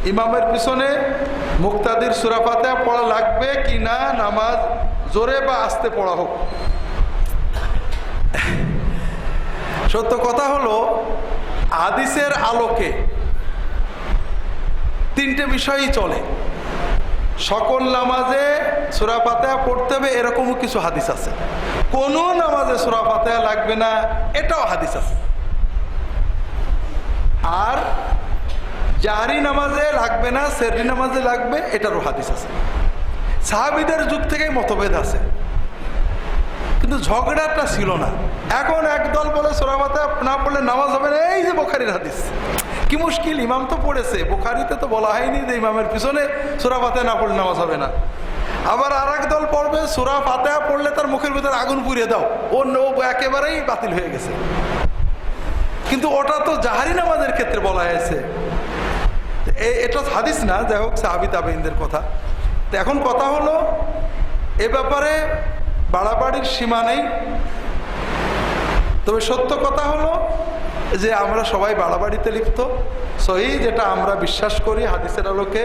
ইমামের পিছনে মুক্তাদির সূরা ফাতিহা পড়া লাগবে কি না, নামাজ জোরে বা আস্তে পড়া হোক। সত্য কথা হলো, হাদিসের আলোকে তিনটে বিষয়ই চলে। সকল নামাজে সূরা ফাতিহা পড়তে হবে এরকমও কিছু হাদিস আছে, কোন নামাজে সূরা ফাতিহা লাগবে না এটাও হাদিস আছে। আর জাহরি নামাজে লাগবে না, সেররি নামাজে লাগবে এটারও হাদিস আছে। সাহাবীদের যুগ থেকেই মতভেদ আছে, কিন্তু ঝগড়াটা ছিল না। এখন একদল বলে সূরা ফাতিহা না পড়লে নামাজ হবে না, এই যে বুখারীর হাদিস। কি মুশকিল, ইমাম তো পড়েছে, বুখারীতে তো বলা হয়নি যে ইমামের পিছনে সূরা ফাতিহা না পড়লে নামাজ হবে না। আবার আর এক দল পড়বে সূরা ফাতিহা পড়লে তার মুখের ভিতরে আগুন পুড়িয়ে দাও, ও একেবারেই বাতিল হয়ে গেছে। কিন্তু ওটা তো জাহরি নামাজের ক্ষেত্রে বলা হয়েছে, এটা হাদিস না। যাই হোক, সাহাবী তাবেঈনদের কথা। তো এখন কথা হলো, এ ব্যাপারে বাড়াবাড়ির সীমা নেই। তবে সত্য কথা হলো যে আমরা সবাই বাড়াবাড়িতে লিপ্ত। সহিহ যেটা আমরা বিশ্বাস করি হাদিসের আলোকে,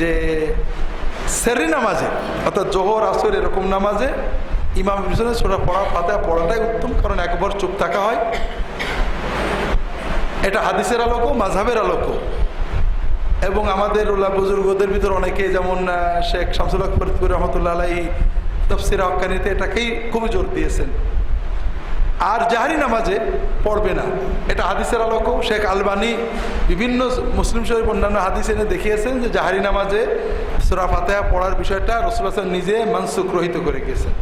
যে সেররি নামাজে অর্থাৎ জোহর আসর এরকম নামাজে ইমামের পিছনে সূরা ফাতিহা পড়াটাই উত্তম, কারণ একবার চুপ থাকা হয়। এটা হাদিসের আলোকও মাযহাবের আলোকও। এবং আমাদের উল্লাহ বুজুর্গদের ভিতর অনেকে, যেমন শেখ শামসুল হক ফরিদপুর রহমতুল্লাহ আলাইহি তাফসীর হক্কানিতে এটাকেই খুবই জোর দিয়েছেন। আর জাহরি নামাজে পড়বে না, এটা হাদিসের আলোকও। শেখ আলবানী বিভিন্ন মুসলিম শরীফ অন্যান্য হাদিস এনে দেখিয়েছেন যে জাহরি নামাজে সূরা ফাতিহা পড়ার বিষয়টা রাসূলুল্লাহ নিজে মানসুখ রহিত করে গিয়েছেন।